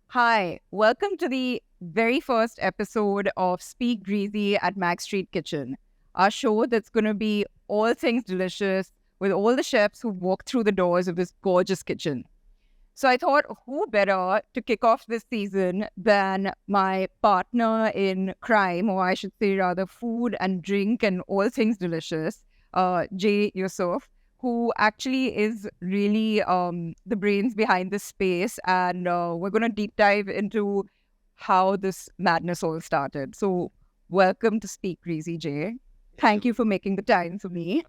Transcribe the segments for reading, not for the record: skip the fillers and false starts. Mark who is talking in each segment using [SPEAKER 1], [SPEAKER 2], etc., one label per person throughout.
[SPEAKER 1] Hi, welcome to the very first episode of Speak Greasy at Mac Street Kitchen, our show that's going to be all things delicious with all the chefs who walk through the doors of this gorgeous kitchen. So I thought, who better to kick off this season than my partner in crime, or I should say rather food and drink and all things delicious, Jay Yousuf, who actually is really the brains behind this space. And we're going to deep dive into how this madness all started. So welcome to Speak Greasy, Jay. Thank you for making the time for me.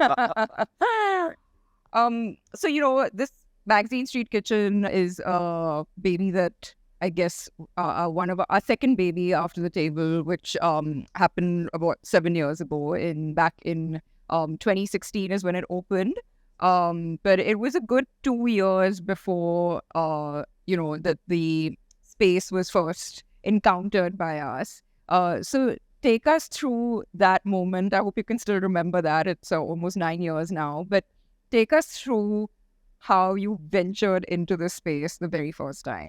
[SPEAKER 1] This Magazine Street Kitchen is a baby that I guess one of our second baby after the table, which happened about 7 years ago. Back in 2016 is when it opened. But it was a good 2 years before that the space was first encountered by us. So take us through that moment. I hope you can still remember that. It's almost 9 years now, but take us through how you ventured into the space the very first time.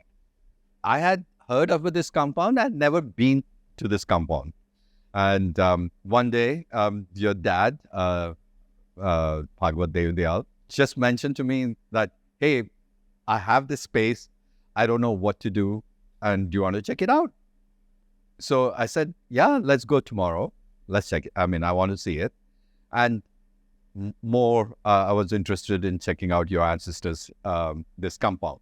[SPEAKER 2] I had heard of this compound. I'd never been to this compound. And one day, your dad, Gauri Devidayal, just mentioned to me that, hey, I have this space. I don't know what to do. And do you want to check it out? So I said, yeah, let's go tomorrow. Let's check it. I want to see it. And more, I was interested in checking out your ancestors' this compound.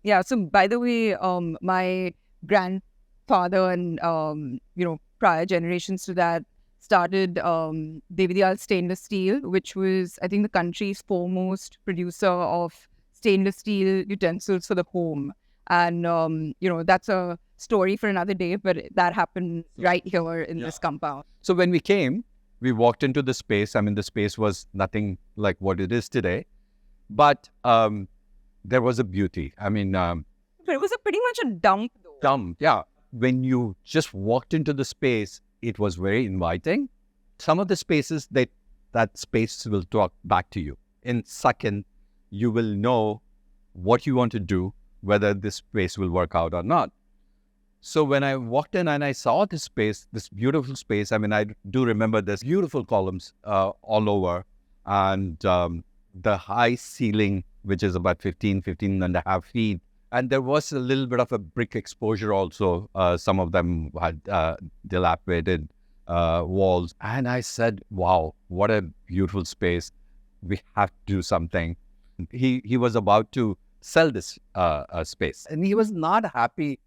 [SPEAKER 1] Yeah. So by the way, my grandfather and prior generations to that started Devidayal Stainless Steel, which was, I think, the country's foremost producer of stainless steel utensils for the home. And that's a story for another day, but that happened right here in this compound.
[SPEAKER 2] So when we came, we walked into the space. The space was nothing like what it is today, but there was a beauty.
[SPEAKER 1] But it was pretty much a dump, though.
[SPEAKER 2] Dump, yeah. When you just walked into the space, it was very inviting. Some of the spaces, that space will talk back to you. In second, you will know what you want to do, whether this space will work out or not. So when I walked in and I saw this space, this beautiful space, I do remember there's beautiful columns all over, and the high ceiling, which is about 15 and a half feet. And there was a little bit of a brick exposure also. Some of them had dilapidated walls. And I said, wow, what a beautiful space. We have to do something. He was about to sell this space. And he was not happy,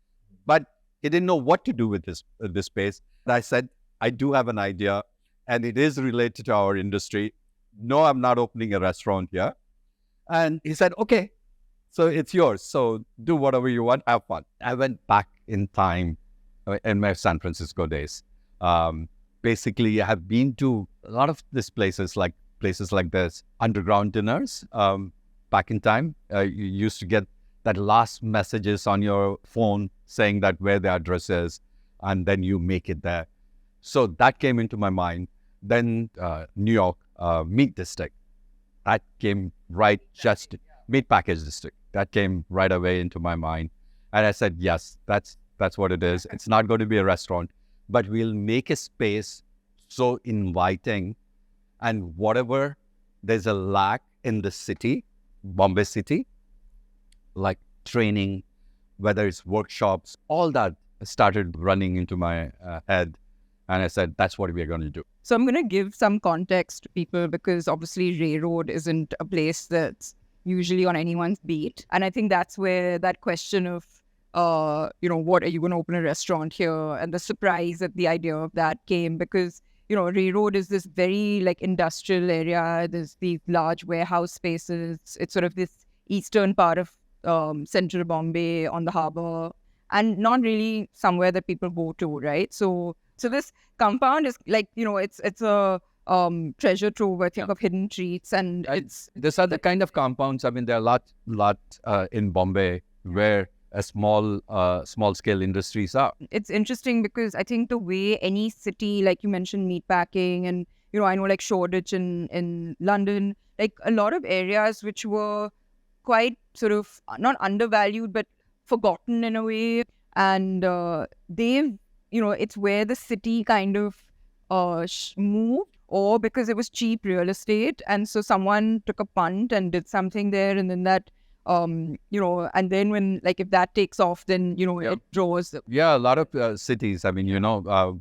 [SPEAKER 2] but he didn't know what to do with this space. And I said, I do have an idea, and it is related to our industry. No, I'm not opening a restaurant here. And he said, okay, so it's yours. So do whatever you want, have fun. I went back in time in my San Francisco days. Basically, I have been to a lot of these places like this, underground dinners. Back in time, you used to get that last messages on your phone saying that where the address is, and then you make it there. So that came into my mind. Then New York, Meat District, that came right just, Meat Package District, that came right away into my mind. And I said, yes, that's what it is. It's not going to be a restaurant, but we'll make a space so inviting, and whatever there's a lack in the city, Bombay city, like training, whether it's workshops, all that started running into my head. And I said, that's what we're going to do.
[SPEAKER 1] So I'm going to give some context to people, because obviously Ray Road isn't a place that's usually on anyone's beat. And I think that's where that question of, what are you going to open a restaurant here? And the surprise at the idea of that came because, Ray Road is this very industrial area. There's these large warehouse spaces. It's sort of this eastern part of central Bombay on the harbor, and not really somewhere that people go to, right? So this compound is it's a treasure trove, I think, of hidden treats, and
[SPEAKER 2] these are the kind of compounds. There are a lot in Bombay where small scale industries are.
[SPEAKER 1] It's interesting because I think the way any city, like you mentioned, meatpacking, and I know like Shoreditch in London, like a lot of areas which were quite sort of not undervalued but forgotten in a way, and they've it's where the city kind of moved, or because it was cheap real estate, and so someone took a punt and did something there, and then that and then when, like, if that takes off, then it draws.
[SPEAKER 2] Yeah, a lot of cities. I mean,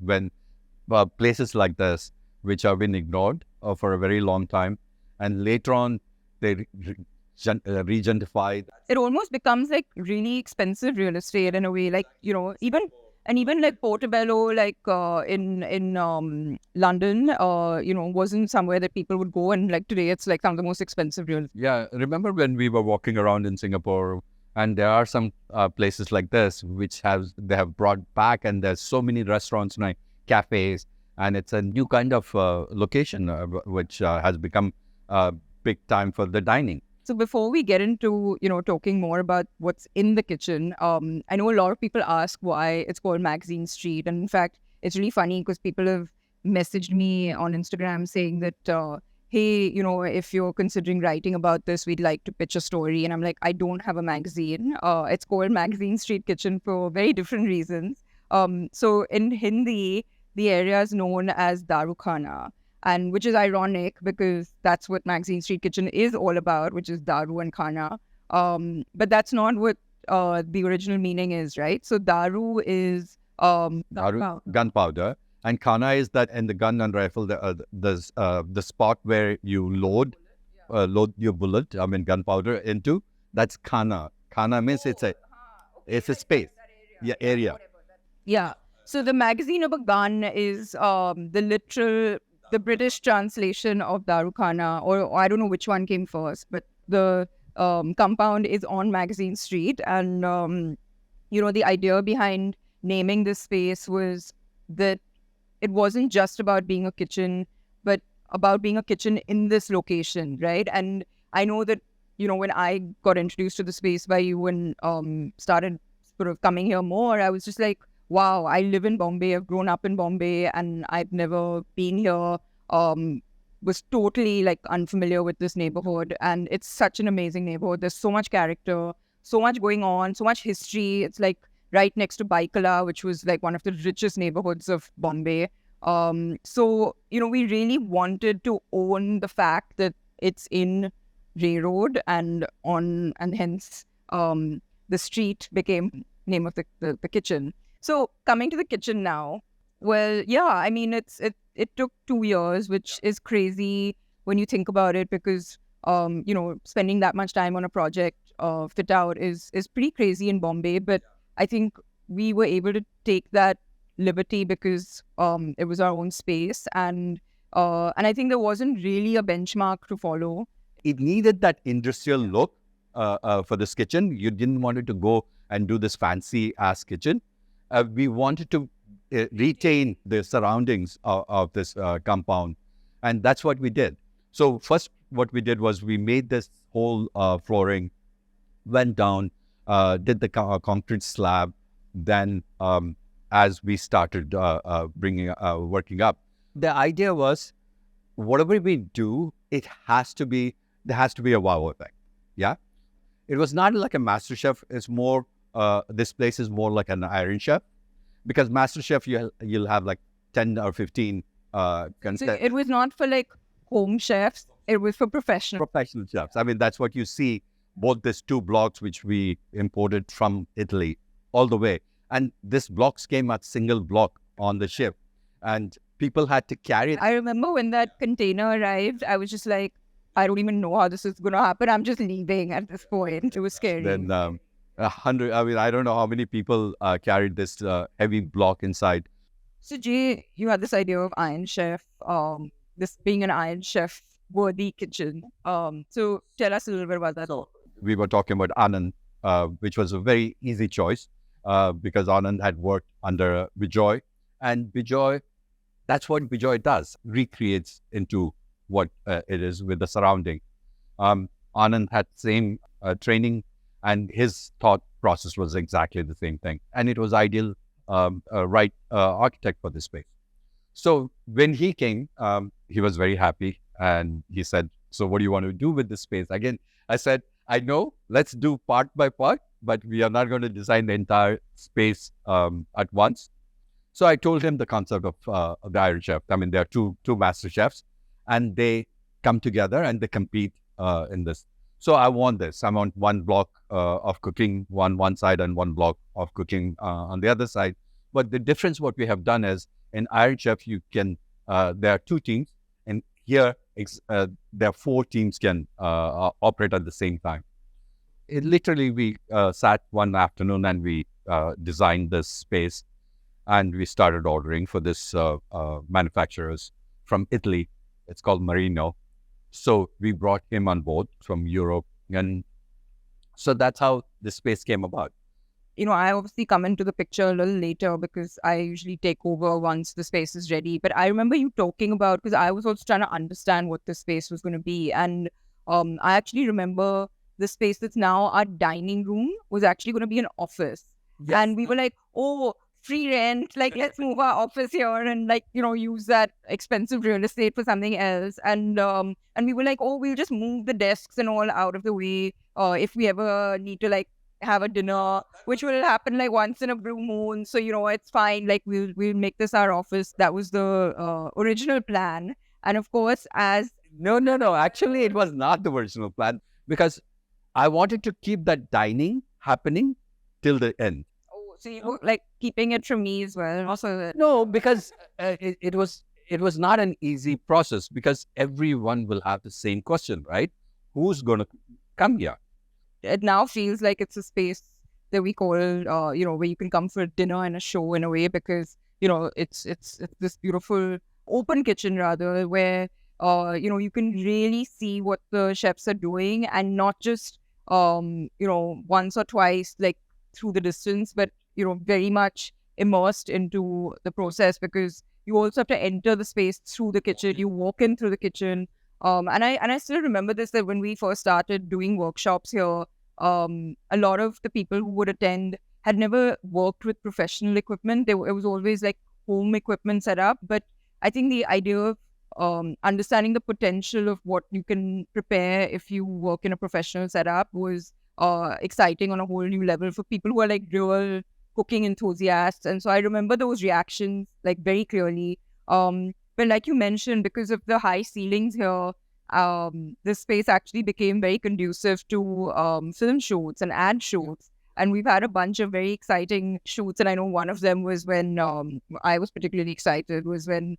[SPEAKER 2] when places like this, which have been ignored for a very long time, and later on they regentrified.
[SPEAKER 1] It almost becomes like really expensive real estate in a way, like even like Portobello, like in London, wasn't somewhere that people would go, and like today it's like some of the most expensive real.
[SPEAKER 2] Yeah, remember when we were walking around in Singapore, and there are some places like this which they have brought back, and there's so many restaurants and cafes, and it's a new kind of location which has become big time for the dining.
[SPEAKER 1] So before we get into, talking more about what's in the kitchen, I know a lot of people ask why it's called Magazine Street. And in fact, it's really funny because people have messaged me on Instagram saying that, hey, if you're considering writing about this, we'd like to pitch a story. And I'm like, I don't have a magazine. It's called Magazine Street Kitchen for very different reasons. So in Hindi, the area is known as Daru Khana. And which is ironic because that's what Magazine Street Kitchen is all about, which is daru and khana. But that's not what the original meaning is, right? So daru is
[SPEAKER 2] gunpowder, and khana is that in the gun and rifle, the spot where you load your bullet, I mean gunpowder into. That's khana. Khana means it's a space, area.
[SPEAKER 1] Yeah. So the magazine of a gun is the British translation of Daru Khana, or I don't know which one came first, but the compound is on Magazine Street. And, the idea behind naming this space was that it wasn't just about being a kitchen, but about being a kitchen in this location, right? And I know that, when I got introduced to the space by you and started sort of coming here more, I was just like, wow, I live in Bombay. I've grown up in Bombay and I've never been here. Was totally like unfamiliar with this neighborhood. And it's such an amazing neighborhood. There's so much character, so much going on, so much history. It's like right next to Baikala, which was like one of the richest neighborhoods of Bombay. So, we really wanted to own the fact that it's in Ray Road and hence the street became name of the kitchen. So coming to the kitchen now, well, yeah, I mean, it took 2 years, which is crazy when you think about it, because, spending that much time on a project fit out is pretty crazy in Bombay. But I think we were able to take that liberty because it was our own space. And I think there wasn't really a benchmark to follow.
[SPEAKER 2] It needed that industrial look for this kitchen. You didn't want it to go and do this fancy ass kitchen. We wanted to retain the surroundings of this compound. And that's what we did. So first, what we did was we made this whole flooring, went down, did the concrete slab. Then as we started working up, the idea was whatever we do, there has to be a wow effect. Yeah. It was not like a master chef. It's more, this place is more like an Iron Chef, because master chef you'll have like 10 or 15
[SPEAKER 1] So it was not for like home chefs, it was for professional
[SPEAKER 2] chefs. I mean, that's what you see, both these 2 blocks which we imported from Italy all the way, and this blocks came at single block on the ship, and people had to carry it.
[SPEAKER 1] I remember when that container arrived, I was just like, I don't even know how this is going to happen. I'm just leaving at this point. It was scary.
[SPEAKER 2] Then 100, I mean, I don't know how many people carried this heavy block inside.
[SPEAKER 1] So Jay, you had this idea of Iron Chef, this being an Iron Chef worthy kitchen. So tell us a little bit about that.
[SPEAKER 2] So we were talking about Anand, which was a very easy choice because Anand had worked under Vijay, and Vijay, that's what Vijay does, recreates into what it is with the surrounding. Anand had same training and his thought process was exactly the same thing. And it was ideal, right architect for this space. So when he came, he was very happy, and he said, "So what do you want to do with this space?" Again, I said, "I know, let's do part by part, but we are not going to design the entire space at once." So I told him the concept of the Iron Chef. I mean, there are two master chefs, and they come together and they compete in this. So I want this. I want one block of cooking one side and one block of cooking on the other side. But the difference, what we have done is, in Iron Chef, you can there are two teams, and here there are four teams can operate at the same time. Literally, we sat one afternoon and we designed this space, and we started ordering for this manufacturers from Italy. It's called Marino. So we brought him on board from Europe, and so that's how the space came about.
[SPEAKER 1] I obviously come into the picture a little later because I usually take over once the space is ready. But I remember you talking about, because I was also trying to understand what the space was going to be. And I actually remember the space that's now our dining room was actually going to be an office. Yes. And we were like, oh, free rent, like let's move our office here and use that expensive real estate for something else. And we were like, oh, we'll just move the desks and all out of the way if we ever need to have a dinner, which will happen once in a blue moon. So it's fine. We'll make this our office. That was the original plan. And of course,
[SPEAKER 2] no. Actually, it was not the original plan, because I wanted to keep that dining happening till the end.
[SPEAKER 1] So you were keeping it from me as well. Also,
[SPEAKER 2] no, because it was not an easy process, because everyone will have the same question, right? Who's going to come here?
[SPEAKER 1] It now feels like it's a space that we call, where you can come for dinner and a show in a way, because it's this beautiful open kitchen rather, where you can really see what the chefs are doing, and not just once or twice through the distance, but very much immersed into the process, because you also have to enter the space through the kitchen. You walk in through the kitchen. And I still remember this, that when we first started doing workshops here, a lot of the people who would attend had never worked with professional equipment. It was always home equipment set up. But I think the idea of understanding the potential of what you can prepare if you work in a professional setup was exciting on a whole new level for people who are real cooking enthusiasts. And so I remember those reactions very clearly. But like you mentioned, because of the high ceilings here, this space actually became very conducive to film shoots and ad shoots. And we've had a bunch of very exciting shoots. And I know one of them was when I was particularly excited was when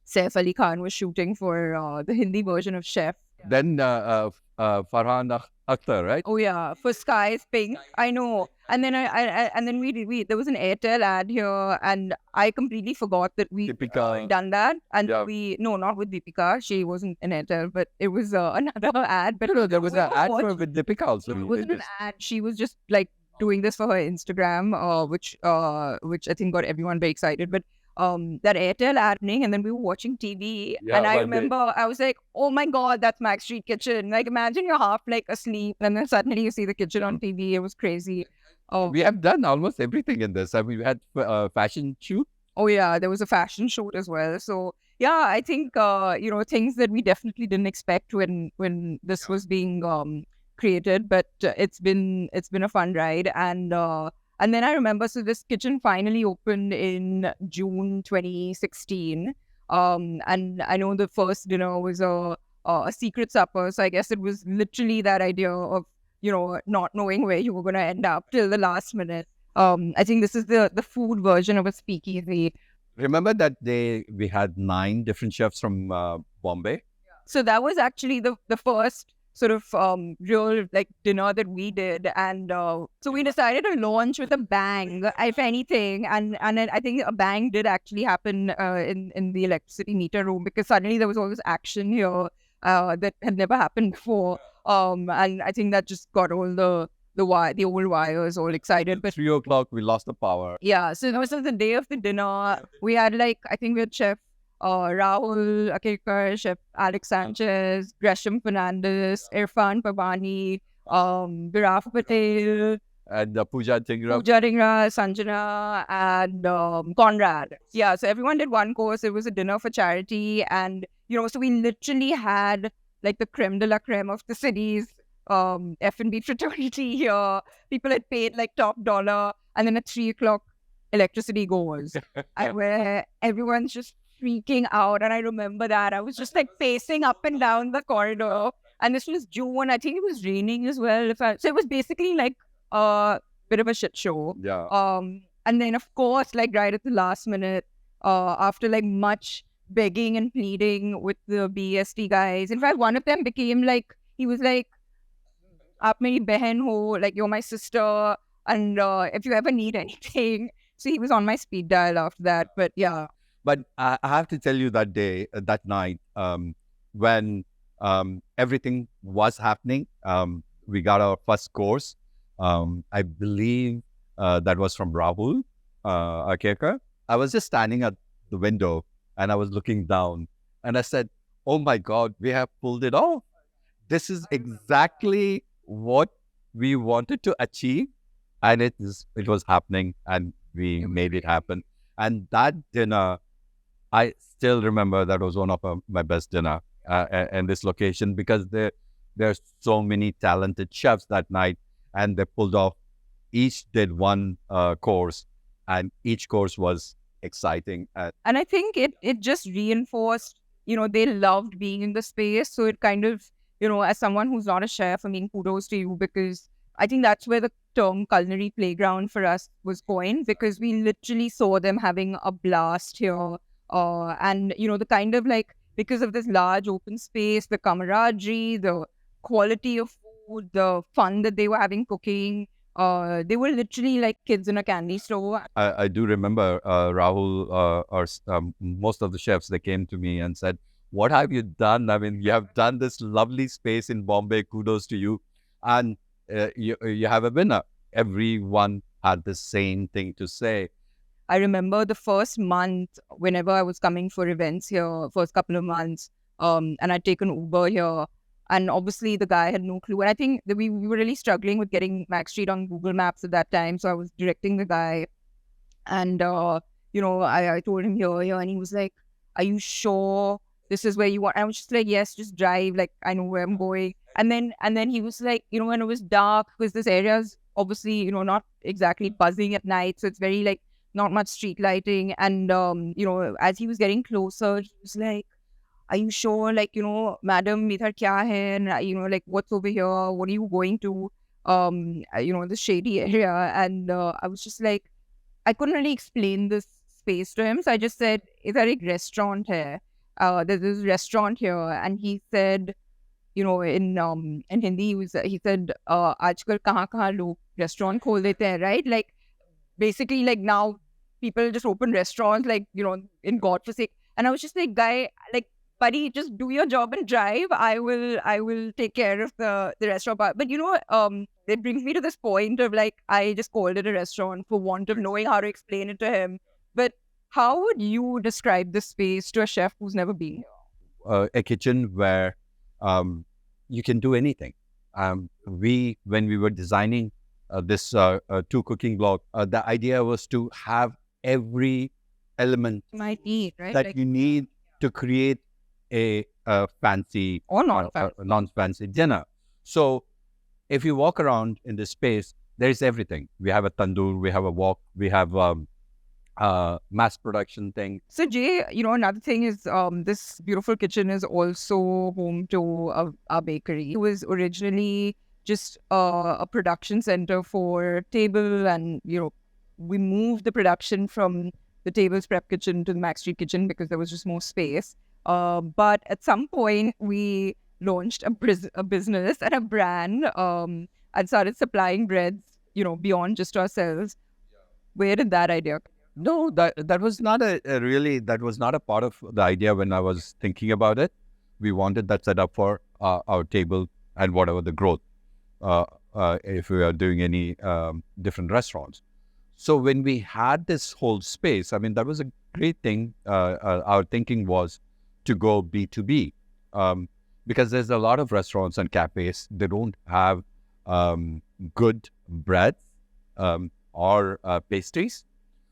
[SPEAKER 1] Saif Ali Khan was shooting for the Hindi version of Chef.
[SPEAKER 2] Then Farhan Akhtar, right?
[SPEAKER 1] Oh yeah, for Sky's Pink. I know. And then we there was an Airtel ad here, and I completely forgot that we done that. And no, not with Deepika. She wasn't an Airtel, but it was another ad. But
[SPEAKER 2] no, there was an ad with Deepika also.
[SPEAKER 1] It wasn't an ad. She was just doing this for her Instagram, which I think got everyone very excited. But that Airtel happening, and then we were watching TV, and I remember I was like, oh my god, that's Max Street Kitchen. Imagine you're half asleep, and then suddenly you see the kitchen on TV. It was crazy.
[SPEAKER 2] We have done almost everything in this. I mean, we had fashion shoot.
[SPEAKER 1] Oh yeah, there was a fashion shoot as well. So yeah, I think things that we definitely didn't expect when this was being created, but it's been a fun ride. And then I remember, so this kitchen finally opened in June 2016. And I know the first dinner was a secret supper. So I guess it was literally that idea of, not knowing where you were going to end up till the last minute. I think this is the food version of a speakeasy.
[SPEAKER 2] Remember that day we had 9 different chefs from Bombay?
[SPEAKER 1] So that was actually the first sort of real dinner that we did, and so we decided to launch with a bang, if anything, and I think a bang did actually happen in the electricity meter room, because suddenly there was all this action here that had never happened before, and I think that just got all the old wires all excited. But
[SPEAKER 2] 3 o'clock we lost the power.
[SPEAKER 1] Yeah, so this was the day of the dinner. We had I think we had Chef Rahul Akirkar, Chef Alex Sanchez, Gresham Fernandez, Irfan Pabani, Viraf Patel,
[SPEAKER 2] And Pooja Tingra.
[SPEAKER 1] Pooja Ringra, Sanjana, and Conrad. Yeah, so everyone did one course. It was a dinner for charity. And, so we literally had like the creme de la creme of the city's F&B fraternity here. People had paid like top dollar. And then at 3 o'clock, electricity goes. Where everyone's just freaking out. And I remember that. I was just like pacing up and down the corridor. And this was June. I think it was raining as well. So it was basically like a bit of a shit show.
[SPEAKER 2] Yeah.
[SPEAKER 1] And then of course, like right at the last minute, after like much begging and pleading with the BST guys. In fact, one of them became like, he was like, "Aap meri behan ho," like you're my sister, and if you ever need anything. So he was on my speed dial after that. But yeah.
[SPEAKER 2] But I have to tell you that day, that night, when everything was happening, we got our first course. I believe that was from Rahul Akeka. I was just standing at the window and I was looking down and I said, "Oh my God, we have pulled it off. This is exactly what we wanted to achieve." And it was happening and we made it happen. And that dinner, I still remember that was one of my best dinner in this location because there's so many talented chefs that night and they pulled off, each did one course and each course was exciting.
[SPEAKER 1] And I think it just reinforced, they loved being in the space. So it kind of, as someone who's not a chef, I mean, kudos to you because I think that's where the term culinary playground for us was coined because we literally saw them having a blast here. And, the kind of like, because of this large open space, the camaraderie, the quality of food, the fun that they were having cooking, they were literally like kids in a candy store.
[SPEAKER 2] I do remember Rahul or most of the chefs, they came to me and said, "What have you done? I mean, you have done this lovely space in Bombay. Kudos to you. And you have a winner." Everyone had the same thing to say.
[SPEAKER 1] I remember the first month, whenever I was coming for events here, first couple of months, and I'd taken Uber here. And obviously the guy had no clue. And I think that we were really struggling with getting Mac Street on Google Maps at that time. So I was directing the guy. And, I told him here, and he was like, "Are you sure this is where you want?" And I was just like, "Yes, just drive. Like, I know where I'm going." And then he was like, when it was dark, because this area is obviously, not exactly buzzing at night. So it's very like, not much street lighting. And, as he was getting closer, he was like, "Are you sure? Like, madam, idhar kya hai? And, like, what's over here? What are you going to? The shady area." And I was just like, I couldn't really explain this space to him. So I just said, "Idhar ek restaurant hai. There's this restaurant here." And he said, in Hindi, he said, "Aajkal kahan log restaurant khol dete hain," right? Like, basically, like now people just open restaurants, like, in God forsake. And I was just like, "Guy, like, buddy, just do your job and drive. I will take care of the restaurant part." But it brings me to this point of like, I just called it a restaurant for want of knowing how to explain it to him. But how would you describe this space to a chef who's never been here?
[SPEAKER 2] A kitchen where you can do anything. When we were designing this two cooking block, the idea was to have every element
[SPEAKER 1] Might need, right?
[SPEAKER 2] that
[SPEAKER 1] Like,
[SPEAKER 2] you need to create a fancy
[SPEAKER 1] or not fancy.
[SPEAKER 2] non-fancy dinner. So if you walk around in this space, there is everything. We have a tandoor, we have a wok, we have mass production thing.
[SPEAKER 1] So Jay, another thing is this beautiful kitchen is also home to a bakery. It was originally just a production center for table, and we moved the production from the Tables Prep Kitchen to the Mac Street Kitchen because there was just more space. But at some point, we launched a business and a brand and started supplying breads, beyond just ourselves. Where did that idea come?
[SPEAKER 2] No, that was not that was not a part of the idea when I was thinking about it. We wanted that set up for our table and whatever the growth, if we are doing any different restaurants. So when we had this whole space, I mean, that was a great thing. Our thinking was to go B2B, because there's a lot of restaurants and cafes, they don't have good breads or pastries.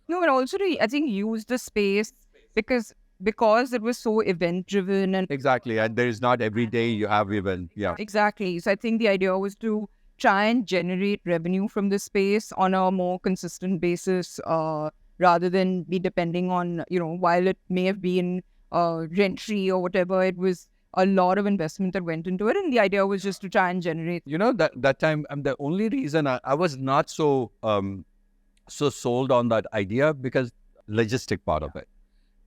[SPEAKER 1] No, and also to, I think, use the space because it was so event driven and
[SPEAKER 2] Exactly. And there is not every day you have even, yeah.
[SPEAKER 1] exactly. So I think the idea was to try and generate revenue from this space on a more consistent basis, rather than be depending on, while it may have been rent free or whatever, it was a lot of investment that went into it. And the idea was just to try and generate.
[SPEAKER 2] That time, the only reason I was not so sold on that idea because logistic part of it.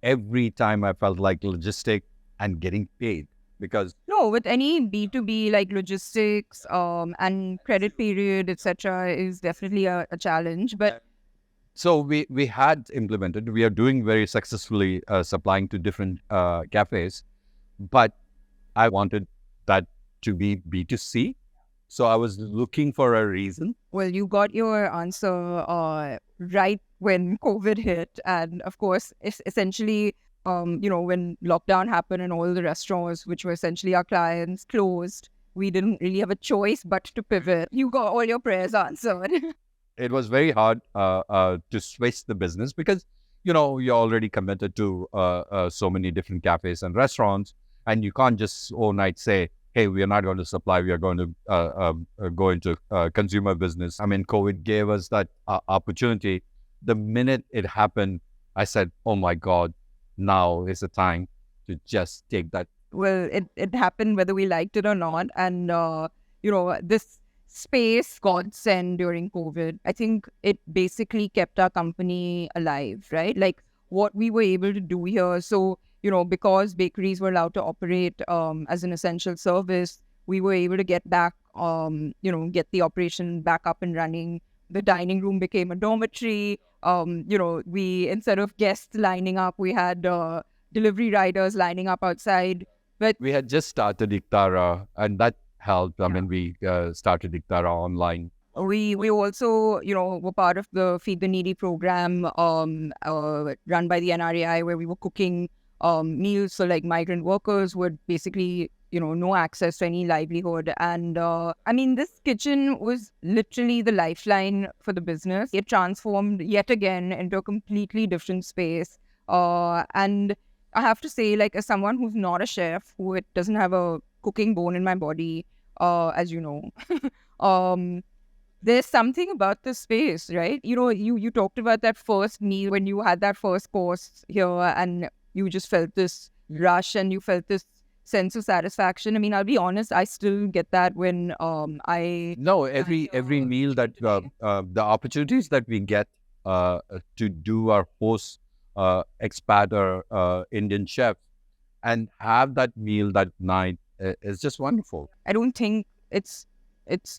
[SPEAKER 2] Every time I felt like logistic and getting paid because
[SPEAKER 1] No, with any B2B like logistics, and credit period, etc., is definitely a challenge. But
[SPEAKER 2] so we had implemented. We are doing very successfully supplying to different cafes, but I wanted that to be B2C. So I was looking for a reason.
[SPEAKER 1] well, you got your answer right when COVID hit, and of course, it's essentially, when lockdown happened and all the restaurants, which were essentially our clients, closed. We didn't really have a choice but to pivot. You got all your prayers answered.
[SPEAKER 2] It was very hard to switch the business because you're already committed to so many different cafes and restaurants, and you can't just overnight say, hey, we are not going to supply, we are going to go into consumer business. I mean, COVID gave us that opportunity. The minute it happened, I said, oh my God, now is the time to just take that.
[SPEAKER 1] Well, it happened whether we liked it or not. And, this space godsend during COVID, I think it basically kept our company alive, right? Like what we were able to do here. So, because bakeries were allowed to operate as an essential service, we were able to get back, get the operation back up and running. The dining room became a dormitory. We, instead of guests lining up, we had delivery riders lining up outside. But
[SPEAKER 2] we had just started Iktara, and that helped. I mean, we started Iktara online.
[SPEAKER 1] We also, were part of the Feed the Needy program run by the NRAI, where we were cooking meals. So like migrant workers would basically, no access to any livelihood. And this kitchen was literally the lifeline for the business. It transformed yet again into a completely different space. And I have to say, like, as someone who's not a chef, who doesn't have a cooking bone in my body, as you know, there's something about the space, right? You talked about that first meal when you had that first course here, and you just felt this rush and you felt this sense of satisfaction. I mean, I'll be honest, I still get that when
[SPEAKER 2] every meal that the opportunities that we get to do our post expat or Indian chef and have that meal that night is just wonderful.
[SPEAKER 1] I don't think it's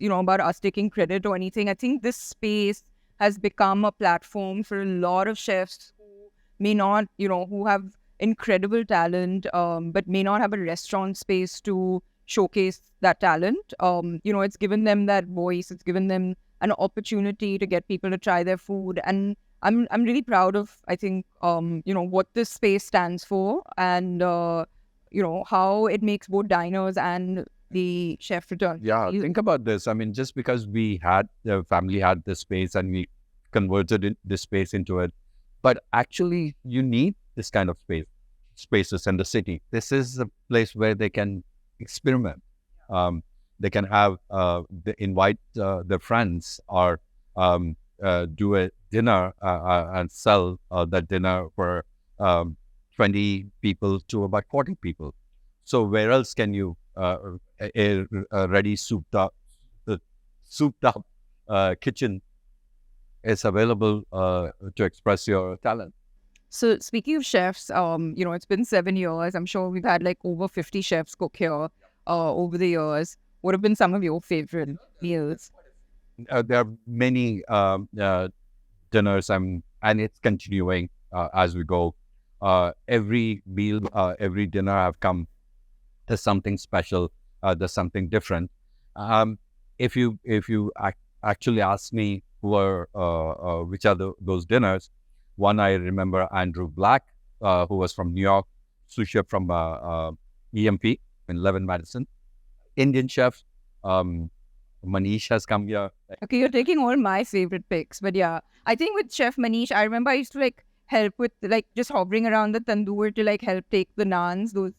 [SPEAKER 1] about us taking credit or anything. I think this space has become a platform for a lot of chefs who may not, who have incredible talent, but may not have a restaurant space to showcase that talent. It's given them that voice. It's given them an opportunity to get people to try their food. And I'm really proud of, I think, what this space stands for and, how it makes both diners and the chef return.
[SPEAKER 2] Yeah, think about this. I mean, just because the family had this space and we converted this space into it, but actually you need this kind of spaces in the city. This is a place where they can experiment. They can have, they invite their friends or do a dinner and sell that dinner for 20 people to about 40 people. So where else can you a ready souped up kitchen is available to express your talent.
[SPEAKER 1] So speaking of chefs, it's been 7 years. I'm sure we've had like over 50 chefs cook here over the years. What have been some of your favorite meals?
[SPEAKER 2] There are many dinners, and it's continuing as we go. Every meal, every dinner I've come, there's something special. There's something different. If you actually ask me which are those dinners, one I remember Andrew Black, who was from New York, sous chef from EMP in Levin Madison, Indian chef Manish has come here.
[SPEAKER 1] Okay, you're taking all my favorite picks. But yeah, I think with Chef Manish, I remember I used to like help with like just hovering around the tandoor to like help take the naans, those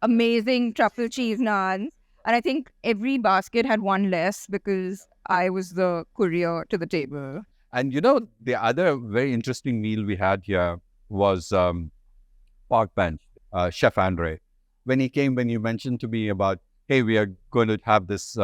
[SPEAKER 1] amazing truffle cheese naans. And I think every basket had one less because I was the courier to the table.
[SPEAKER 2] And the other very interesting meal we had here was Park Bench, Chef Andre. When he came, when you mentioned to me about, hey, we are going to have this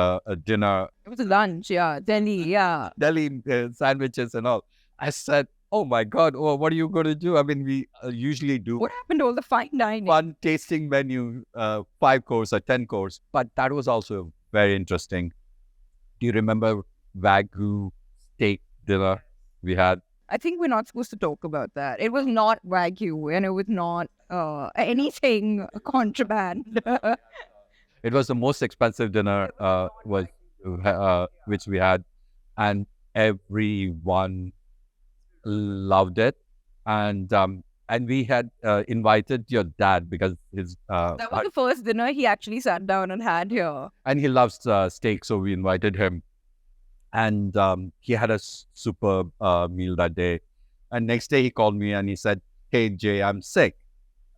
[SPEAKER 2] dinner,
[SPEAKER 1] It was a lunch, yeah. Delhi, yeah.
[SPEAKER 2] Delhi sandwiches and all. I said, oh my God, what are you going to do? I mean, we usually do
[SPEAKER 1] What happened to all the fine dining?
[SPEAKER 2] fun tasting menu, 5 course or 10 course, but that was also very interesting. Do you remember Wagyu steak dinner we had?
[SPEAKER 1] I think we're not supposed to talk about that. It was not Wagyu and it was not anything contraband.
[SPEAKER 2] It was the most expensive dinner which we had, and everyone loved it. And we had invited your dad because
[SPEAKER 1] That was the first dinner he actually sat down and had here.
[SPEAKER 2] and he loves steak, so we invited him. And he had a superb meal that day. And next day he called me and he said, "Hey Jay, I'm sick."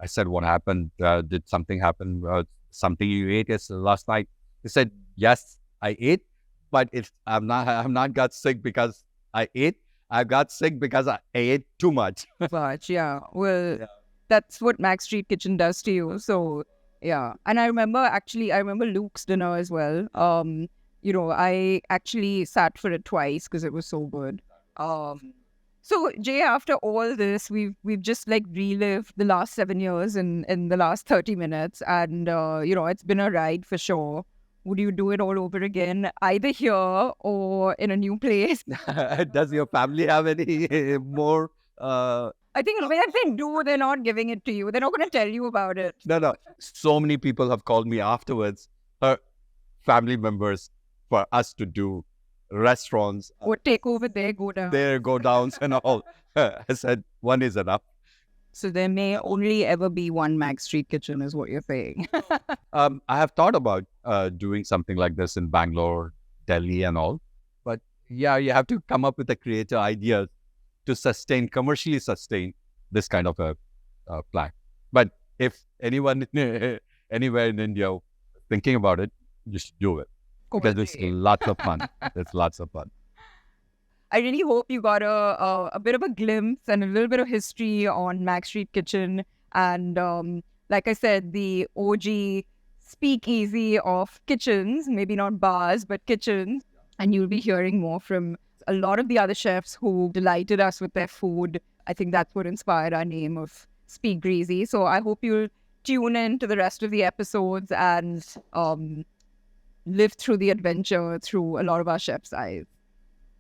[SPEAKER 2] I said, "What happened? Did something happen? Something you ate last night?" He said, "Yes, I ate, but I'm not got sick because I ate. I got sick because I ate too much."
[SPEAKER 1] But yeah, well,
[SPEAKER 2] Yeah.
[SPEAKER 1] that's what Max Street Kitchen does to you. So yeah, and I remember Luke's dinner as well. I actually sat for it twice because it was so good. So Jay, after all this, we've just like relived the last 7 years in the last 30 minutes, and it's been a ride for sure. Would you do it all over again, either here or in a new place?
[SPEAKER 2] Does your family have any more?
[SPEAKER 1] I think if they do, they're not giving it to you. They're not going to tell you about it.
[SPEAKER 2] No. So many people have called me afterwards, family members, for us to do restaurants,
[SPEAKER 1] Or take over there, go down.
[SPEAKER 2] their go downs and all. I said, one is enough.
[SPEAKER 1] So there may only ever be one Max Street Kitchen, is what you're saying.
[SPEAKER 2] I have thought about doing something like this in Bangalore, Delhi, and all. But yeah, you have to come up with a creative idea to commercially sustain this kind of a plan. But if anyone anywhere in India thinking about it, you should do it. Because it's lots of fun. It's lots of fun.
[SPEAKER 1] I really hope you got a bit of a glimpse and a little bit of history on Max Street Kitchen. And like I said, the OG speakeasy of kitchens, maybe not bars, but kitchens. And you'll be hearing more from a lot of the other chefs who delighted us with their food. I think that's what inspired our name of Speak Greasy. So I hope you'll tune in to the rest of the episodes and live through the adventure through a lot of our chefs' eyes.